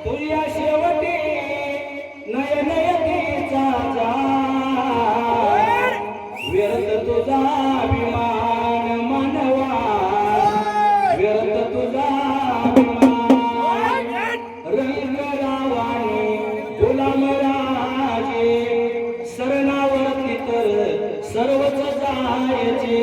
तुझ्या शेवटी नयनयतीचा व्यर्थ तुझा अभिमान मनवा व्यर्थ तुझा अभिमान रंगरावाने गुलाम राजे सरणावरती तर सर्वच जायचे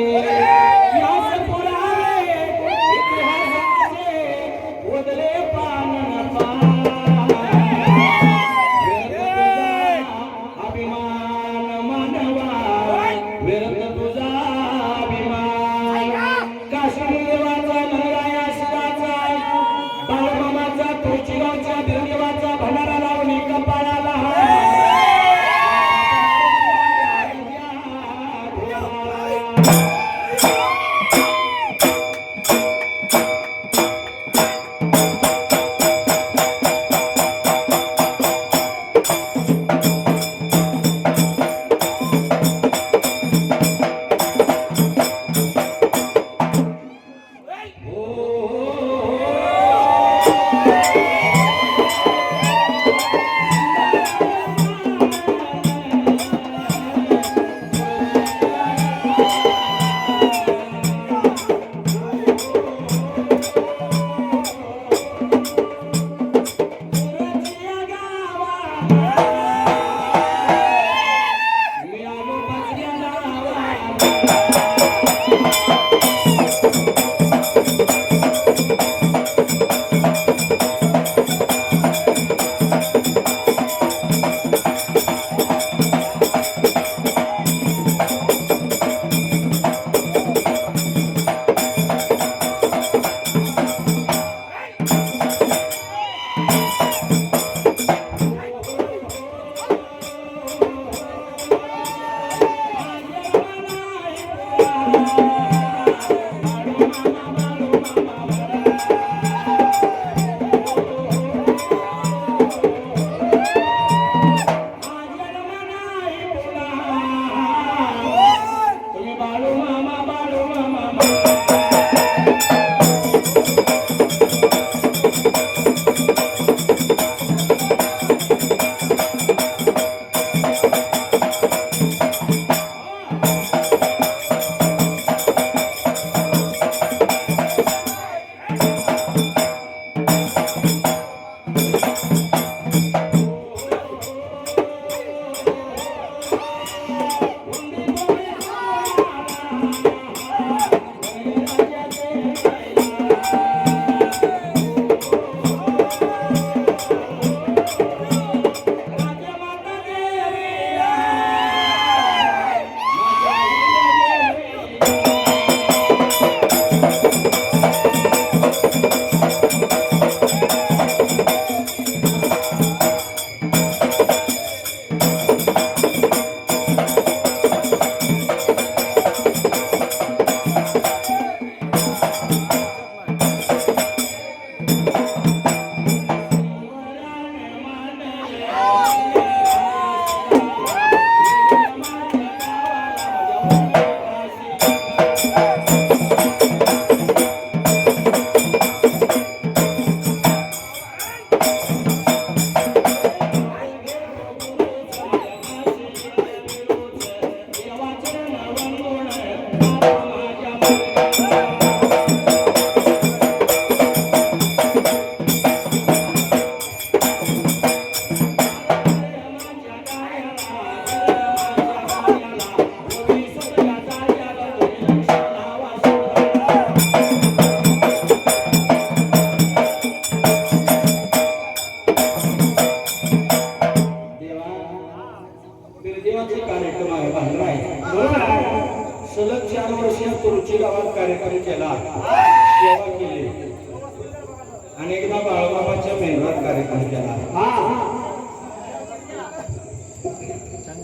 एकदा बाळूमामाच्या मेहनत कार्यक्रम केला.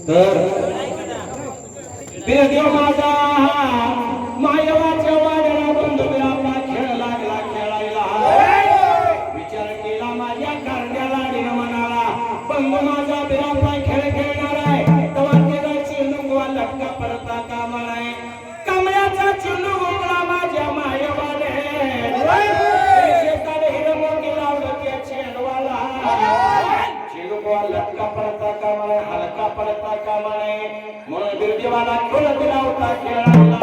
तर देव माझा मायवाच्या वाड्याला बंधुरापा खेळ लागला खेळायला. विचार केला माझ्या कारण्याला दिन म्हणाला बंधू माझा बिरापा खेळ खेळणार आहे. तेव्हा त्याचा चिन्ह लटका पडता कामा नाही. कमळाचा चिन्ह गोळा माझ्या मायवाले शेताने हिरमोठी लावलं त्या चेडवाला. चिन्ह लटका पडता कामा नाही हलका पडता कामा नाही. म्हणून बिरदेवाला खेळ दिला होता खेळायला.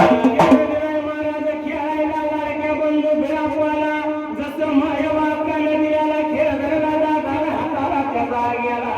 महाराज खेळायला लाडक्या बंधू बिरापवाला जसं मायवा कानदियाला खेळ धरला जाता हाताला त्याचा गेला.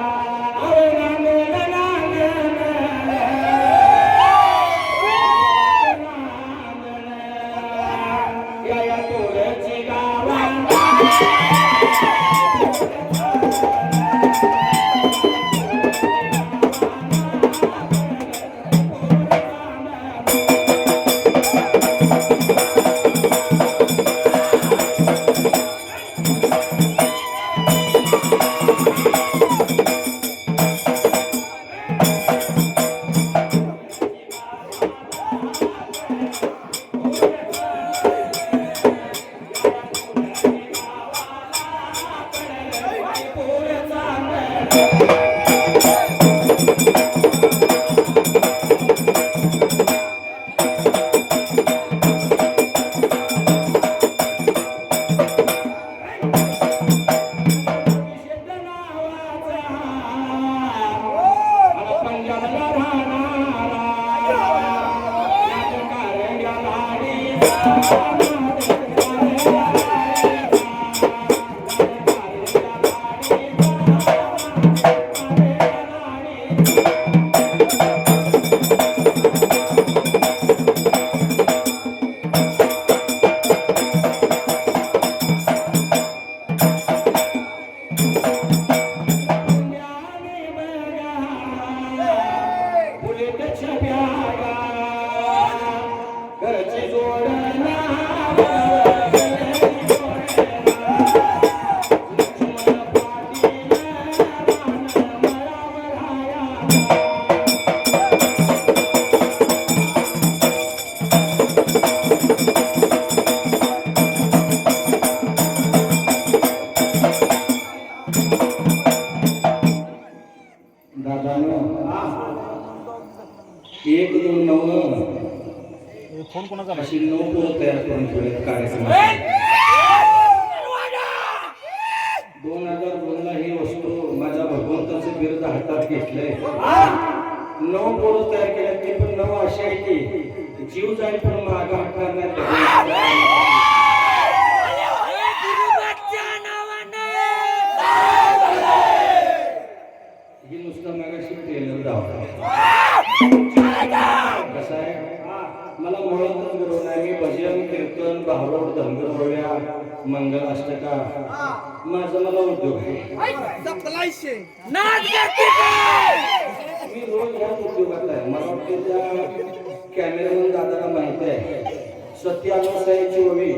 एक दोन नऊ फोन कोणाचा अशी 9 पोरं तयार करून ठेवले कार्यक्रम. 2002 ला ही वस्तू माझ्या भगवंताचं बिरुद हातात घेतलंय. 9 पोरं तयार केल्या. ते पण 9 अशी आहे की जीव जाईल पण माग हटणार नाही. ही नुसतं मागाशी ट्रेलर दावला. कसं आहे मला मुळातच गरज नाही. मी भजन कीर्तन भावड धनगरवळ्या मंगल अष्टका माझा मला उद्योग आहे. मी रोज ह्याच उद्योगात आहे. मला वाटतं त्या कॅमेरामन दादाला माहिती आहे. सत्यानंद साईची ओवी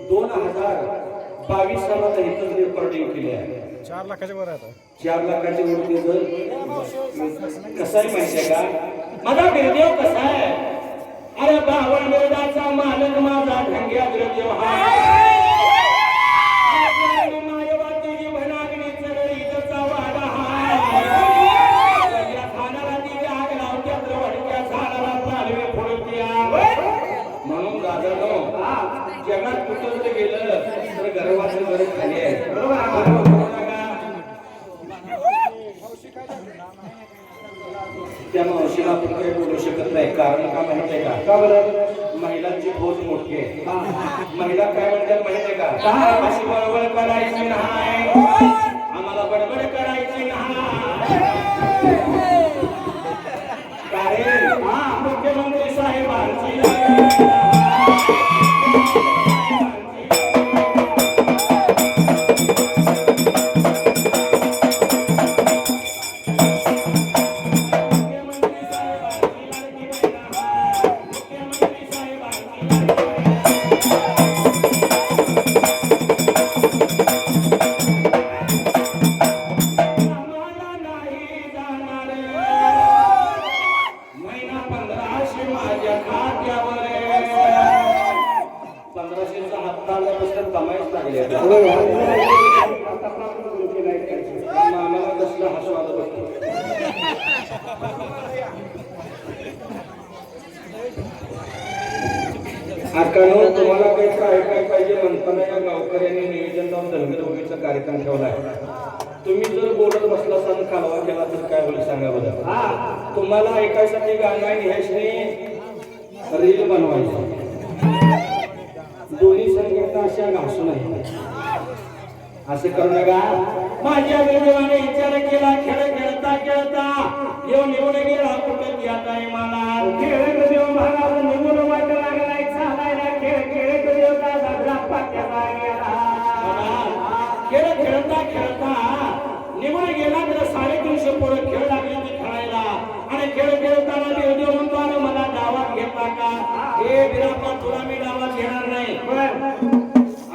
2022 सालात इथंच रेकॉर्डिंग केली आहे. 4 लाखाच्या वर आहे. 4 लाखाची वरती जर कसं आहे माहिती आहे का माझा बिरदेव कसा आहे. अरे बावळ बेडाचा मालक माझा ढंग्या बिरदेव हा. मायवाची भनागणी चरळीचा वाडा हा. या खानाला ती आग लावत्या वडक्या झाडाला पालवे फोडत्या. म्हणून दादानो जगात कुठं जर गेलं तर गर्वाचं गरज खाली आहे. त्या मावशीला आपण काही बोलू शकत नाही. कारण का माहित आहे का बरं महिलांची फौज मोठी आहे. महिला काय म्हणतात माहित आहे का अशी बडबड करायची नाही. आम्हाला बडबड करायची नाही. कारण मुख्यमंत्री साहेबांची काकांनो तुम्हाला काही ऐकायला पाहिजे म्हणताना या गावकऱ्यांनी नियोजन लावून धनगरबगीचा कार्यक्रम ठेवलाय. तुम्ही जर बोलत बसला सण कालवा केला तर काय होईल सांगा बरं. तुम्हाला ऐकायसाठी गाणं ह्याशनी रील बनवायचं. दोन्ही संगीत अशा घासू नाही असं करू नका. माझ्या देवाने विचार केला खेळ खेळता खेळता देव निवड गेला कुठे आता मला खेळ देव महाराज निवड वाट लागलाय चालायला खेळ खेळ देव दादा पाट्याला गेला. खेळ खेळता खेळता निवड गेला तर 350 पोरं खेळ लागले ते खेळायला. आणि खेळ खेळताना देव म्हणतो अरे मला डावात घेतला का. हे बिरापा तुला मी डावात घेणार नाही.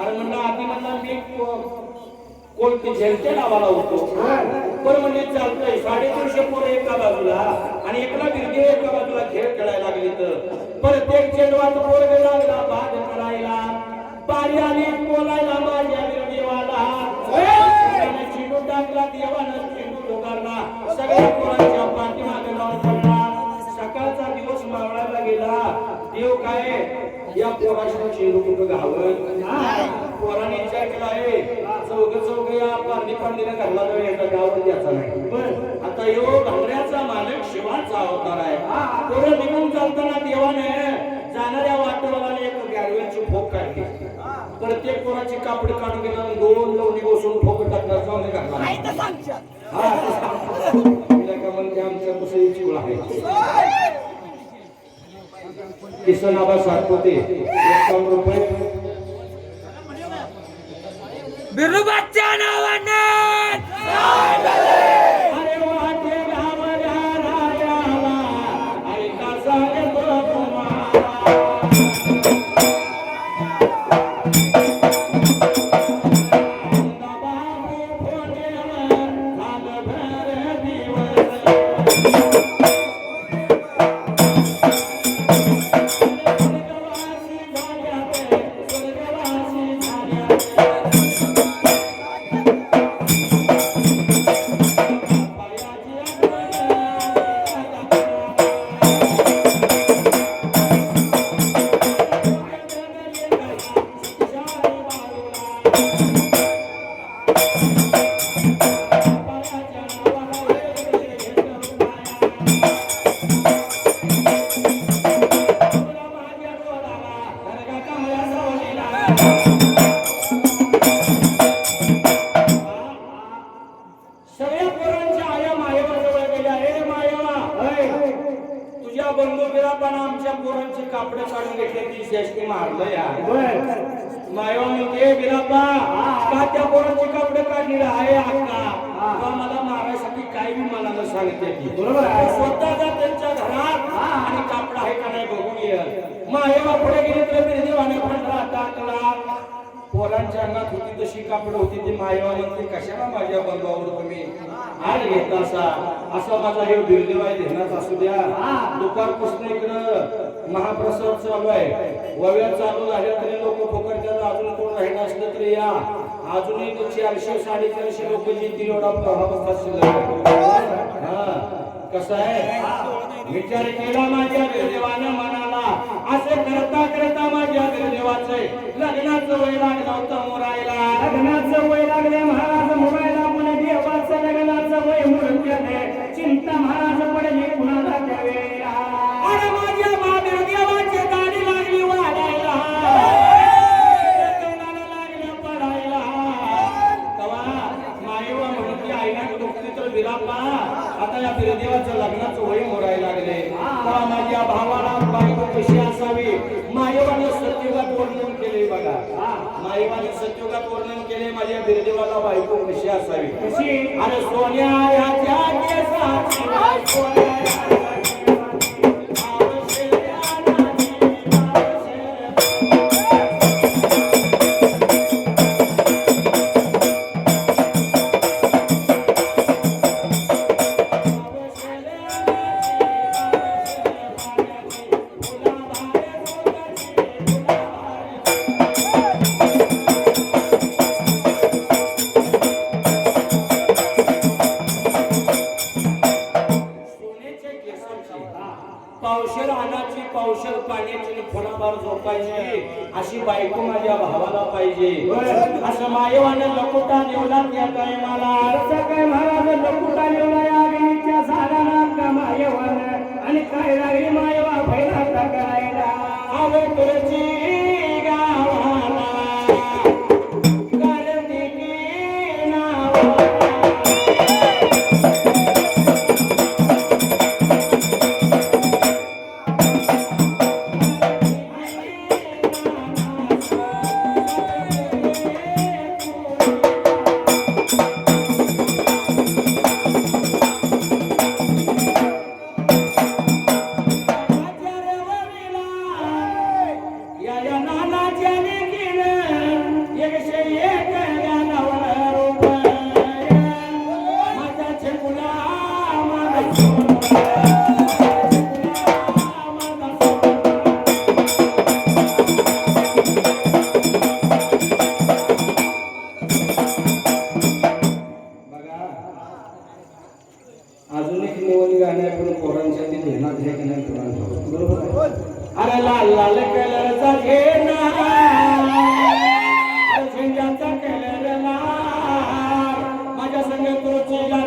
अरे म्हणला आधी म्हणला मी कोणती झेलते डावाला होतो पण म्हणजे चालतंय. 350 पोरं एका बाजूला आणि एकला बिरगे एका बाजूला खेळ खेळायला लागली तर प्रत्येक चेंडवात पोरग लागला बाद करायला. बारी आली बोलायला माझ्या देवाला. चेंडू टाकला देवानं चेंडू ठोकारला. सगळ्या पोरांच्या पाठीमागे जाऊन पडला. सकाळचा दिवस मावळायला गेला. देव काय या पोराशी चेंडू कुठं घावत. पोराने विचार केला आहे चौघ या पारणी पांडीने घरला जाऊ याचा गावात द्यायचा नाही. आता यो भांगऱ्याचा मालक शिवाचा अवतार आहे. पोरं निघून चालताना देवाने जाणाऱ्या वाटवाला एक गॅरवेलची भोग काढली. प्रत्येक पोराची कापड काढून गेला 2 लवणी बसून ठोक टाकणार जाऊन घातला. म्हणते आमच्या कसं चिवळ आहे किसन आबा सातपुते 51 रुपये बिरुबाच्या नावानं अरे वाटे गावला रायाला अरे कसा येतो तुम्हाला. सगळ्या पोरांच्या आया मायेवा जवळ गेल्या. हे मायेवा तुझ्या बंधू बिरापानं आमच्या पोरांची कापडे काढून घेतले ती शेष्टी मारलं यार. मायवा म्हणते बिरापा का त्या पोरांची कापडे काढली आहे अक्का मला मारायसाठी काय बी मनानं सांगते ती. स्वतः जा त्यांच्या घरात आणि कापड आहे का नाही बघून ये. मायवा पुढे गेली तर बिरदेवाने पंधरा टाकला. पोरांच्या अंगात होती तशी कापड होती ती मायवा म्हणते कशाला माझ्या बंधुवावर तुम्ही हात घेतला असा माझा हे बिरदेव आहे ध्यानात असू द्या. दुपारपासून इकडं महाप्रसाद चालू आहे. वव्या चालू झाल्या तरी लोक फुकटतात. अजून कोण राहिलं असलं तरी या. अजूनही 400 450 लोक येतील एवढा प्रभाव कसं आहे विचार केला माझ्या बिरदेवानं मनाला. असे करता करता माझ्या बिरदेवाचे लग्नाचं वय लागलं होतं मोरायला. लग्नाचं वय लागले महाराज मोरायला. पण देवाचं लग्नाचं वय मुरते चिंता महाराज पडली कुणाला द्यावे. अरे माझ्या बिरदेवाची दाढी लागली वाढायला लागल्या पडायला. तेव्हा मायवा म्हणते आईला दुखती तर बिरापा आता या बिरदेवाच्या लग्नाचं वय मोरायला लागले. तेव्हा माझ्या भावाला बायको कशी असावी मायवाने सत्ययुगात वर्णन केले बघा. मायवाने सत्ययुगात वर्णन केले माझ्या बिरदेवाला बायको कशी असावी. कशी अरे सोन्या पोटभर झोपायची अशी बायको माझ्या भावाला पाहिजे. असं मायवानं लकुटा निवला त्या काय मला काय महाराज लकुटा निवला या अग्नीच्या झाडाला का मायवानं आणि काय लागली मायवा भैरा करायला आवे तुळशी गावाला अजून एक निवड गाणे आपण पोरांच्या ती ध्यानात घ्या की नाही पोरांना बरोबर. अरे लाल लाल कलरचा घेणा झेंड्याचा कलर लाल माझ्या संग तुळशीला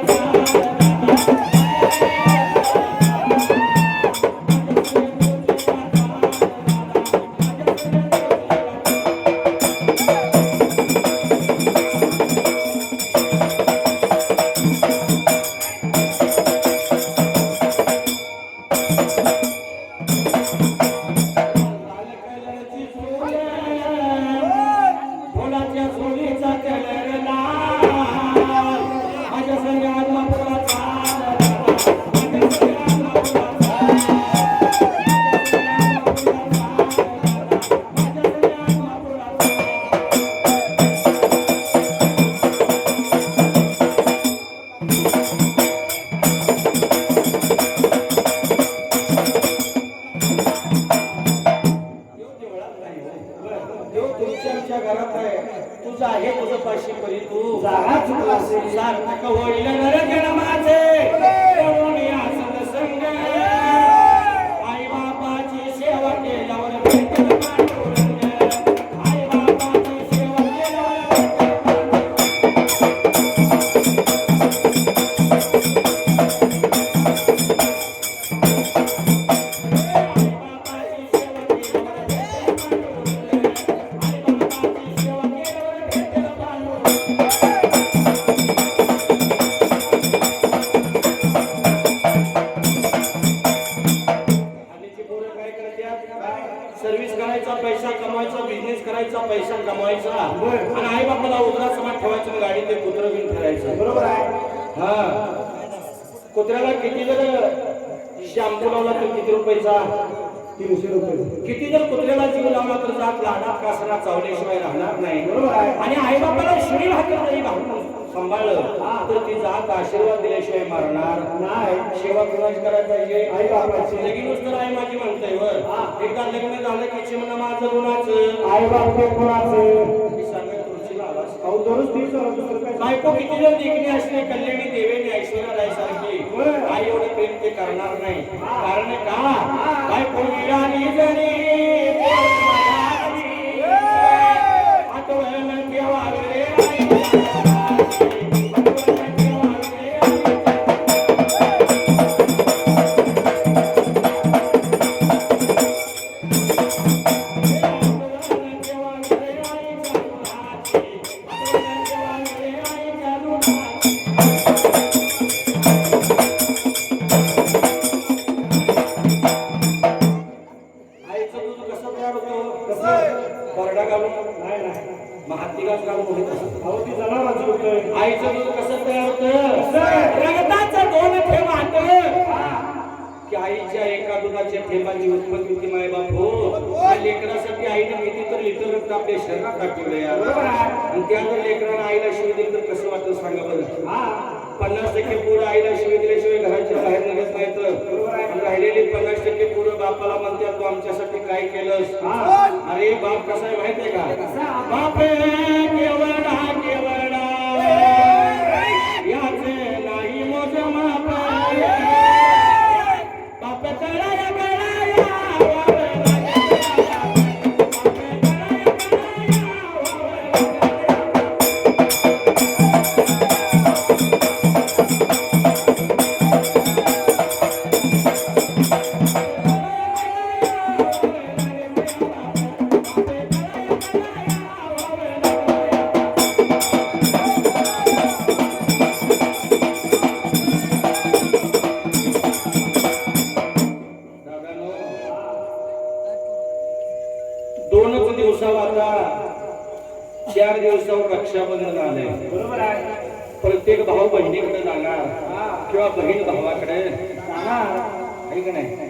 घरात आहे तुझा आहे तुझं पाशी परी तू जागा चुकला असेल सार्थक होईल नरक माझे संग आई बापाची सेवा केल्यावर भेटेल पांडुरंग. आई बापाची सेवा केल्यावर सर्व्हिस करायचा पैसा कमवायचा बिझनेस करायचा पैसा कमवायचा आणि आई बापाला उदरा समाज ठेवायचं गाडी ते कुत्रं घेऊन फिरायचं बरोबर आहे. हा कुत्र्याला किती जर शॅम्पू लावला तर किती रुपयाचा 300 रुपये. किती जर कुत्र्याला जीव लावला तर जात लाडात कासरा चावल्याशिवाय राहणार नाही बरोबर आहे. आणि आई बापाला शिडी भाकर नाही घालून सांभाळलं तर ती जात आशीर्वाद दिल्याशिवाय मारणार नाही. सेवा कुणाची करायला पाहिजे आई बापाची. लगीन नुसतं आई माझी म्हणतोय वर एकदा लग्न झालं की चिमणा माझं गुणाचं आई बाप कोणाचं मी सांगत तुळशीला आवाज अहो दररोज 30 दुसरं काय बायको किती जर देखणी असली कल्याणी देवेने ऐश्वर्या रायसारखी आई एवढं प्रेम ते करणार नाही. कारण का बायको विराणी जरी आठवण ठेवावे रे आई. आईचं दूध कसं तयार होतं रगताचं दोन थेंब की आईच्या एका दुधाच्या थेंबाची उत्पत्ती होती माय बाप हो. लेकरासाठी आईने किती तर लिटर रक्त आपल्या शरीरात टाकलं यार आणि त्या जर लेकरांना आईला शिव दिली तर कसं वाटतं सांगा बरं. 50% पोरं आईला शिव दिल्याशिवाय घराच्या बाहेर निघत नाही तर राहिलेली 50% पोरं बापाला म्हणतात तू आमच्यासाठी काय केलंस. अरे बाप कसा आहे माहितीये का बाप केवळा केवळा याचे नाही मोज माप बाप तळाया प्रत्येक भाऊ बहिणीकडे जाणार किंवा बहीण भावाकडे आहे का नाही.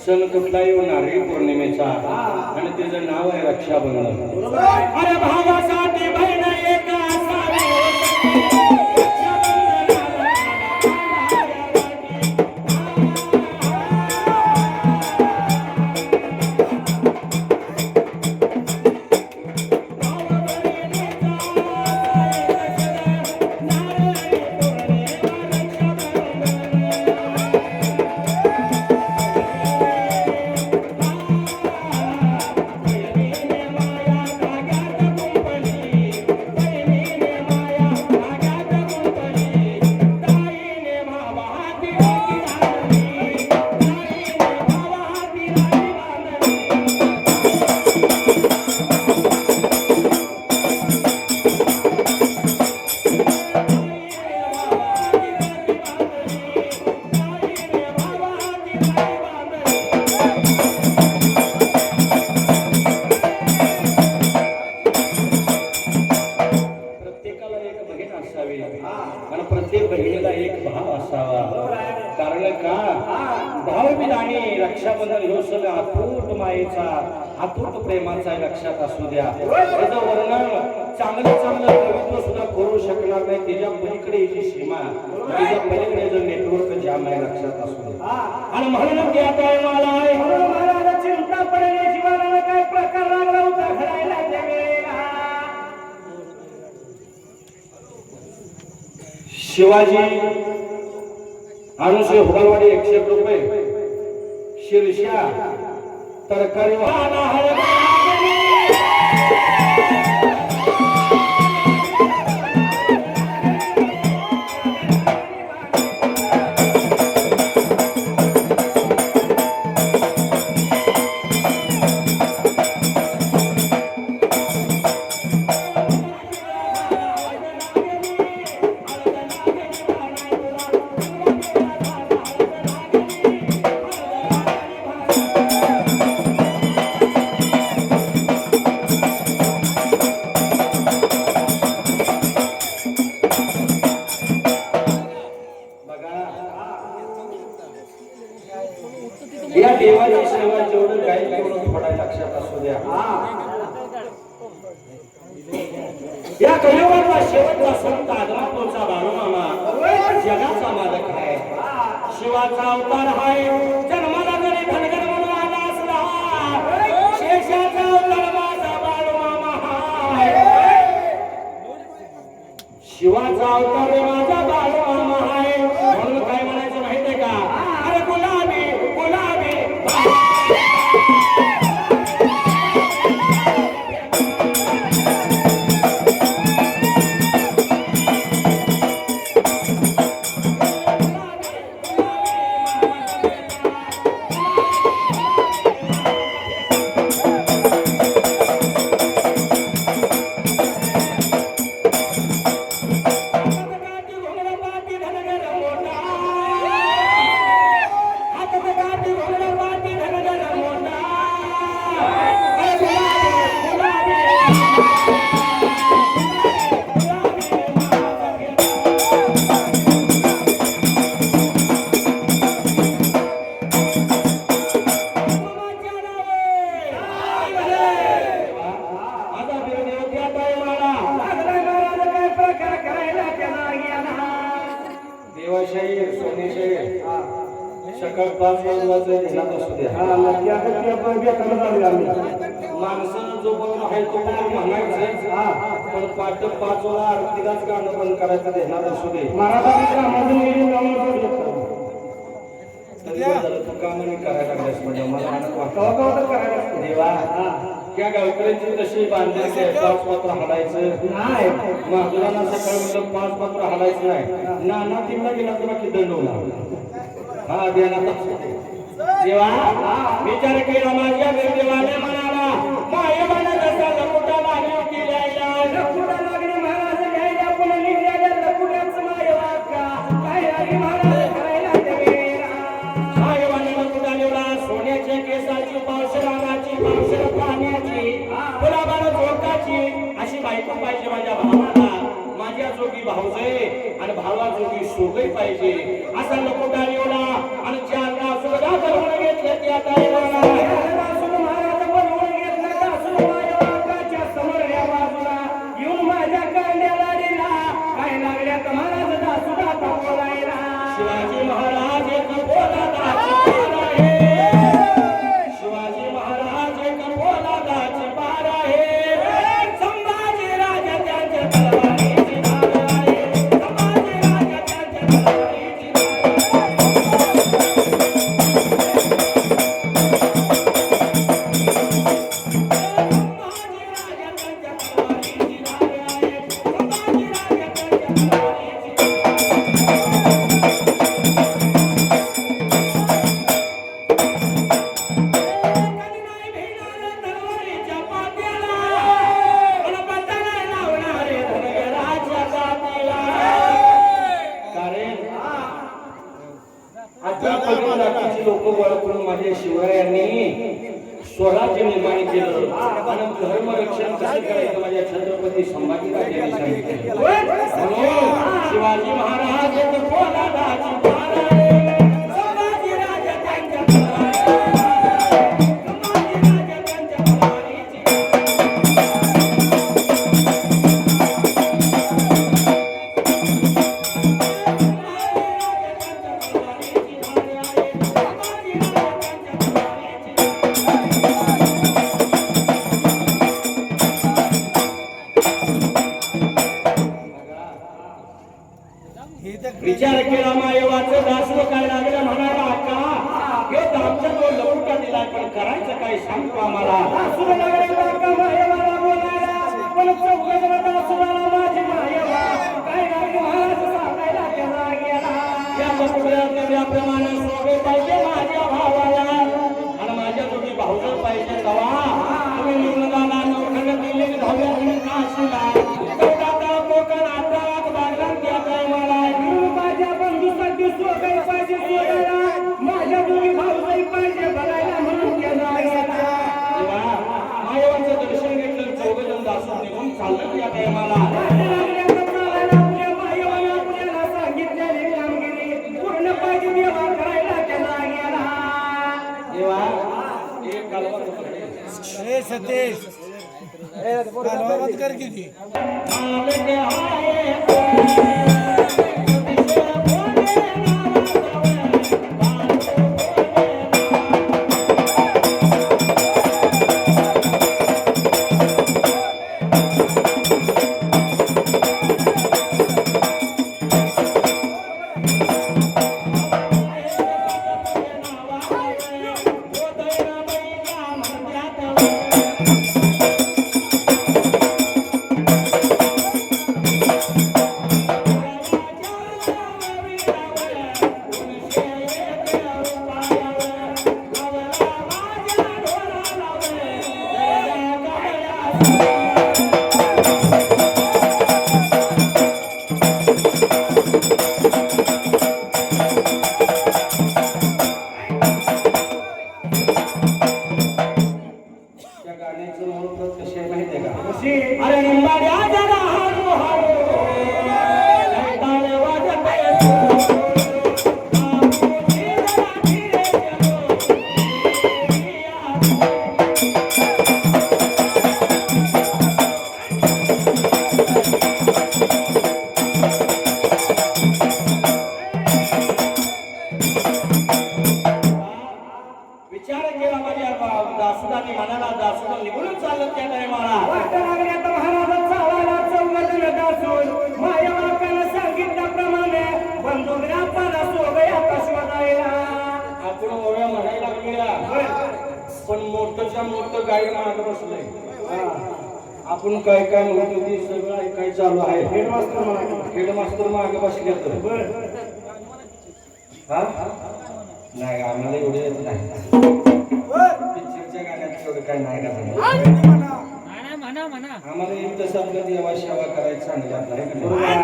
सण कुठला येऊन नारळी पौर्णिमेचा आणि त्याचं नाव आहे रक्षाबंधन. अरे भावासाठी बहीण एक असावी. आणि प्रत्येक बहिणीला एक भाव असावा. कारण का भावबीज आणि रक्षाबंधन ह्यो सण अतूट मायेचा अतूट प्रेमाचा लक्षात असू द्या. त्याचं वर्णन चांगलं कवित्व सुद्धा करू शकणार नाही. त्याच्या पलीकडे ही सीमा, त्याच्या पलीकडे जो नेटवर्क जाम आहे लक्षात असू द्या. आणि म्हणून त्या टायमाला मला चिंता पडली जीवनाला काय प्रकार लागला होता घडायला त्या वेळेला. शिवाजी आणून हुडालवाडी 101 रुपये शिरशा तरकारी या देवाची सेवा जेवढं काही तेवढं थोडा लक्षात असू द्या. या कलियुगाचा शेवटचा संत आदमापूरचा बाळूमामा जगाचा मालक आहे. शिवाचा अवतार आहे. जन्माला जरी धनगर म्हणून आला असला शेषाचा अवतार माझा बाळूमामा आहे. शिवाचा अवतार माझा बाळूमामा आहे. म्हणून काय म्हणायचं माहितीये का. अरे गुलाबी गुलाबी सकाळ 5 वाजवायचं ध्यानात असू द्या. माणसानं जो पण आहे तो पण म्हणायचं पण पाठ 5 वाजता आरतीलाच गाणं बंद करायचं ध्यानात असू दे. तू कामही करायला लागल्यास म्हणजे मला देवा त्या गावकऱ्यांची तशी बांधायची 5 पात्र हाडायचं नाही. महाराजांना सकाळी म्हणलं 5 पात्र हाडायचं नाही. नाना तिला गेला तेव्हा की दंड होणार. हा ध्यानात देवा विचार केला माझ्या देवाने म्हणाला मायेवाने जसा लकुटा लागली होती लकुटा लागली महाराज घ्यायला पण निघाल्या लकुट्याच मायवा का काय आली महाराज करायला मायवाने लकुटा निवडा. सोन्याच्या केसाची पावशराची पावशर पाण्याची गुलाबाला झोकाची अशी बायको पाहिजे माझ्या भावाला. माझ्या जोगी भाऊजे आणि भावाजोगी सोबई पाहिजे असा लकोटारी ओला आणि चार सुद्धा बनवून घेतले त्या महाराज बनवून घेतलं दासू माझ्या वाकाच्या समोर या बाजूला येऊन माझ्या कांड्याला दिला काय लागल्या तर महाराज दासू दाता बोलायला शिवाजी महाराज एक बोला दाची पार आहे शिवाजी महाराज एक बोला दाची पार आहे संभाजी राजा त्यांच्या तलवारीची धार आहे संभाजी राजा त्यांच्या तलवारीची लोक गोळा करून माझ्या शिवरायांनी स्वराज्य निर्माण केलं आणि धर्म रक्षण कसं करायचं माझ्या छत्रपती संभाजीराजांनी सांगितलं म्हणून शिवाजी महाराज एक बोला दाची पार आहे संभाजी राजा त्यांच्या संभाजी राजा त्यांच्या तलवारीची विचार केला मायवाचं दासवं काय लागलं म्हणाला का हे आमच्या तो लवटा दिला पण करायचं काय सांगतो आम्हाला दासू लागला का मायवाला बोलायला पण चौघजण दासूला माझी मायवा काय लागली महाराज सांगायला त्याला गेला या लवट्यात त्याप्रमाणे सोबे पाहिजे माझ्या भावाला आणि माझ्या जोडी भाऊजो पाहिजे तवा तुम्ही निर्मदाला नवखंड दिले धाव्या आणि काशीला चौदाचा कोकण आतावात बागलात द्या काय मला माझ्या बंधूसाठी सोगाई पाहिजे सोडायला माझ्या दोन्ही भाऊजाई पाहिजे बघायला म्हणून गेला मायवाचं दर्शन घेतलं चौघजण दासून निघून चाललं या टायमाला आपल्याला सांगितलेली कामगिरी पूर्ण पाहिजे देवा करायला केला गेला देवा एक कालवा सतीश कर किती अरे निंबाड्या जरा हारू हारू टाळे वाजते बाबूजी जरा धीरे विचार केला माझ्या दासुदानी म्हणाला दासुदा निघून चालत त्या टायमाला आपण ओव्या म्हणायला लागल्या पण मोठच्या मोठं गाडी मागं बसलंय आपण काय काय म्हणत होती सगळं ऐकाय चालू आहे हेडमास्तर मागे बसले तर हा नाही आम्हाला एवढे येत नाही पिक्चरच्या गाण्यात एवढं काय नाही का आम्हाला एक तसं आपल्या देवा सेवा करायचं सांगितलं नाही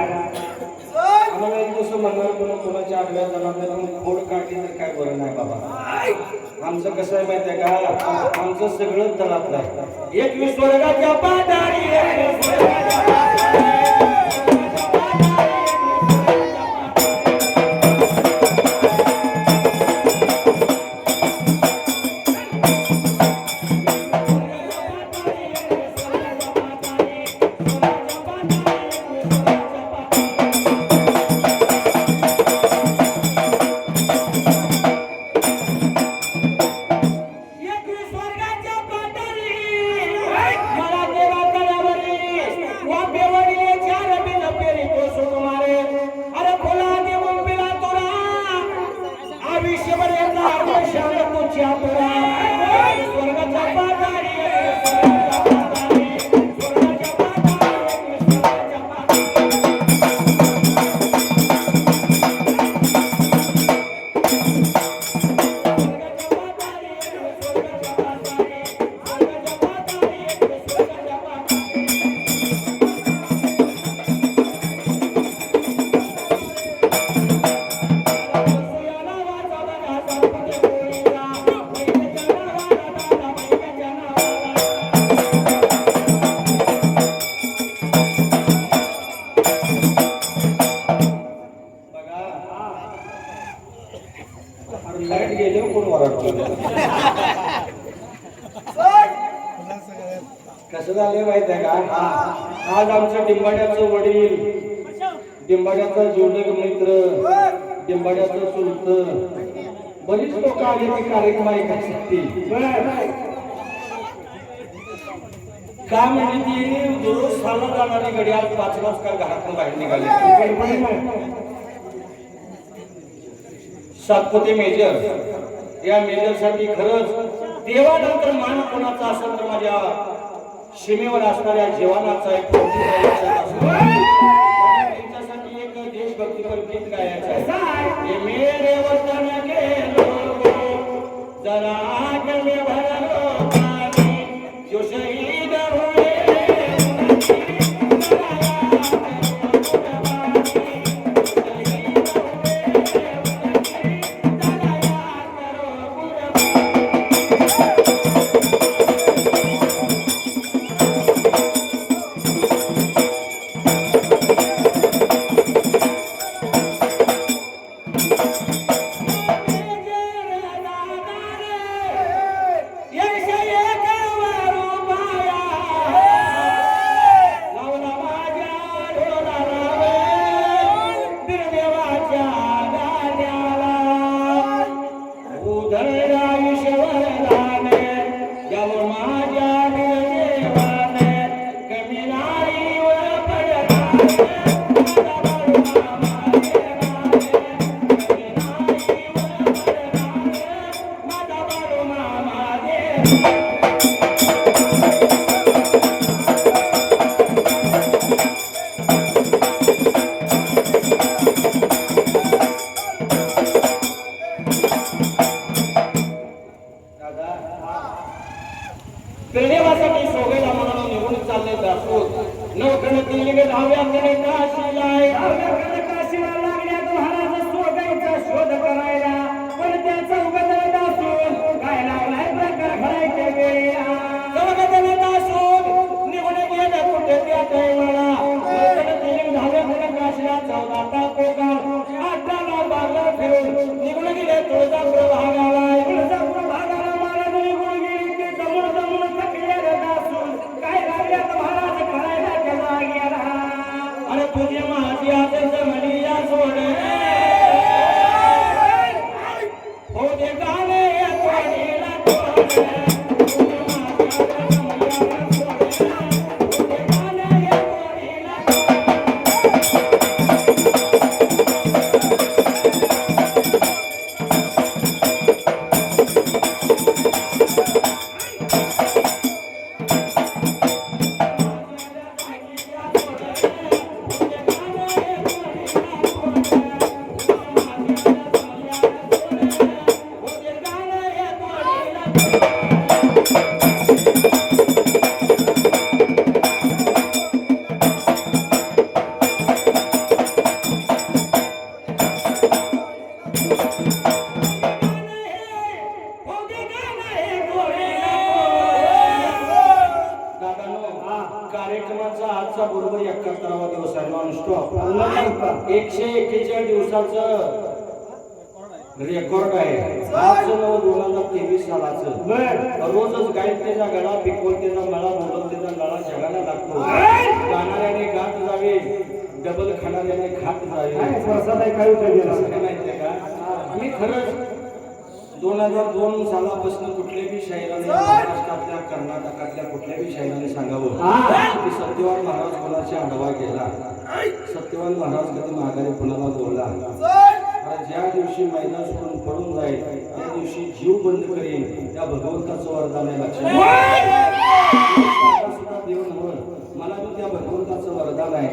आम्हाला एक तसं म्हणणार कोणाच्या आडव्या जनावर खोड काढली तर काय बरं नाही बाबा आमचं कसं आहे माहिती आहे का आमचं सगळं तलातलं आहे एक स्वर्गाच्या पाताळी कोण वरडतो कसं झालंय माहित आहे का आज आमचं डिंबाड्याचं वडील डिंबाड्याचा जोडक मित्र डिंबाड्याचं चुलत बरीच लोक आले की कार्यक्रम ऐकायसाठी का म्हणजे ती दररोज साला जाणारी गडी आज 5 वाजता घरातून बाहेर निघाली सातपुते मेजर या मेजरसाठी खरंच देवानंतर मान कोणाचा असेल तर माझ्या सीमेवर असणाऱ्या जीवनाचा एक त्यांच्यासाठी एक देशभक्तीपर गीत गायचं आहे हे मेरे वतन के लोगों जरा आग में भर लो पानी जो शहीद हुए कार्यक्रमाचा आजचा बरोबर 71वा दिवस आहे नॉनस्टॉप 141 दिवसाचं रेकॉर्ड आहे 5/9/2023 सालाचं रोजच गायत्रीचा गळा पिकवतेचा मळा बोलतेचा गळा जगाला लागतो गाणाऱ्याने गात जावे डबल खाणाऱ्याने खात जावे माहितीये का मी खरंच 2002 सालापासून कुठल्याही शाहिराने महाराष्ट्रातल्या कर्नाटकातल्या कुठल्याही शाहिराने सांगावं की सत्यवान महाराज कोणाच्या आढावा गेला सत्यवान महाराज कधी माघारी कुणाला बोलला ज्या दिवशी मैदान सोडून पडून जाईल त्या दिवशी जीव बंद करेन त्या भगवंताचं वरदान आहे लक्षात देऊन मला तो त्या भगवंताचं वरदान आहे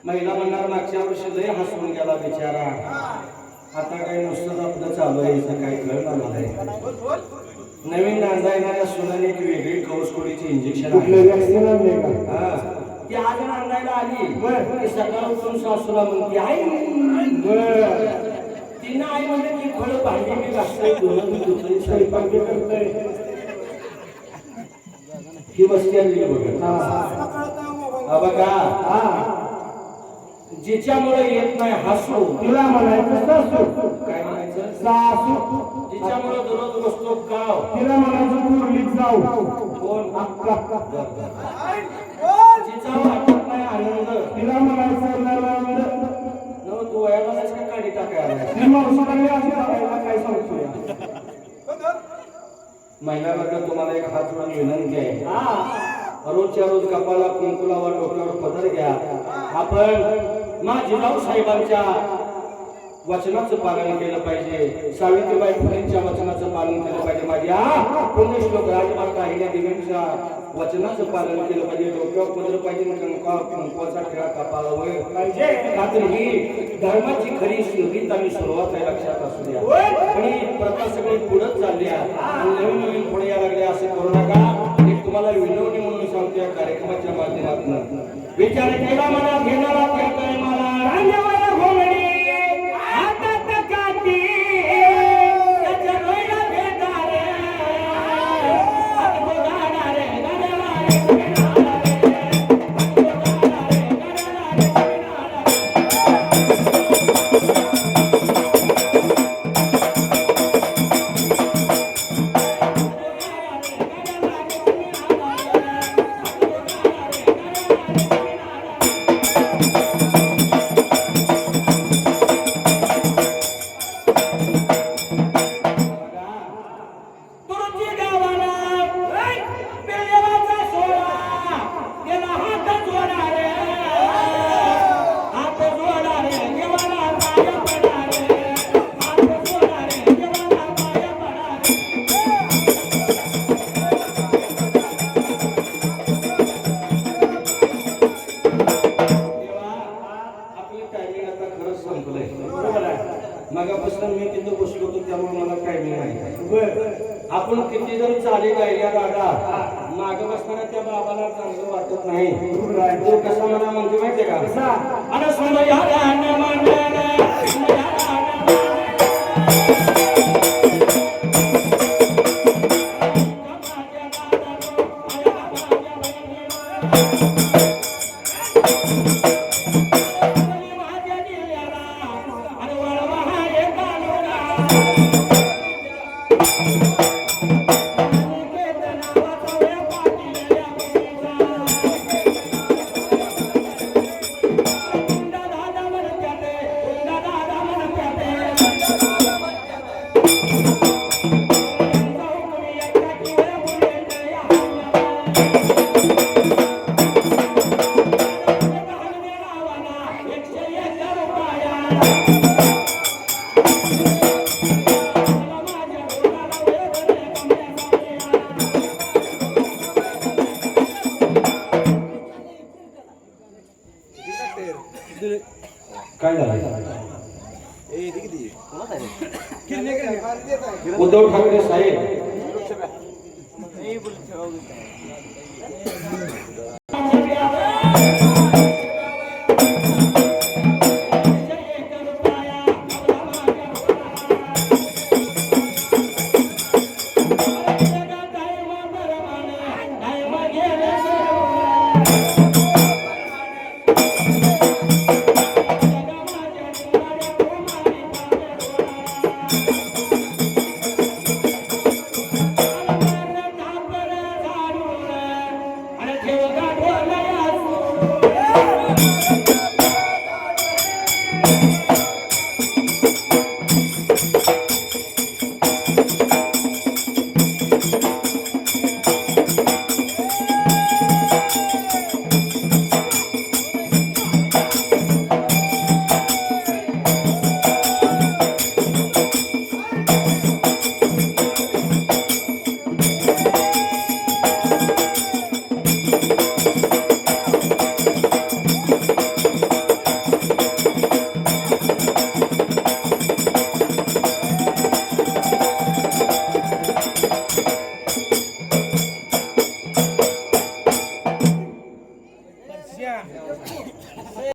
महिला म्हणणार मागच्या वर्षी लय हसून गेला बिचारा, आता काही नुसतं आपलं चालू आहे, इथं काही कळणार नाही. नवीन नांदा येणाऱ्या सुनाने एक वेगळी कवचकोडीची इंजेक्शन आहे. ती आज नांदायला आली की सकाळ उठून सासूला म्हणते आई, तिनं आई म्हणजे ती फळं भांडी मी घासतोय, स्वयंपाक बी करतोय, ही बसती आली बघा. जिच्यामुळे येत नाही हसू तिला म्हणायचं सासू, काय म्हणायचं सासू. जिच्यामुळे दररोज बसतो गाव तिला म्हणायचं मुरलीत जाऊ. कोण अक्का. जिचा वाटत नाही आनंद तिला म्हणायचं नरवंद. न तू वयालाच का काढी टाकायला ती माणसाला अशी बघायला काय सांगतोय. महिला वर्ग तुम्हाला एक हात जोडून विनंती आहे, रोजच्या रोज कपाला कुंकुलावर डोक्यावर पदर घ्या. आपण जिजाऊ साहेबांच्या वचनाचं पालन केलं पाहिजे, सावित्रीबाई फुलेंच्या वचनाचं पालन केलं पाहिजे, माझ्या पुण्यश्लोक राजमाता अहिल्या देवींच्या वचनाचं पालन केलं पाहिजे. डोक्यावर पदर पाहिजे, कुंकवाचा खेळा कपाळावर पाहिजे. मात्र ही धर्माची खरी सुरुवात आणि सुरुवात आहे, लक्षात असू द्या. पण ही प्रथा सगळी पुढत चालली आहे आणि नवीन नवीन पुढे यायला लागले, असं करू नका. एक तुम्हाला विनवणी म्हणून सांगतो या कार्यक्रमाच्या माध्यमातून, विचार केला मनात घेणारा त्याकडे मला रांगेवर घोंगडी हातात काठी, त्याच्या डोळ्याला भेटा रे, हात बघाडा रे, गडाला रे, गडाला रे, हात बघाडा रे, गडाला रे, गडाला मगापासून मी तिथं बसलो होतो त्यामुळे मला काय नाही. आपण किती जरी चाली गायल्या दादा, माग बसताना त्या बाबाला चांगलं वाटत नाही. तो कसा मला म्हणतो माहितीये का, अरे काय झालं? उद्धव ठाकरे साहेब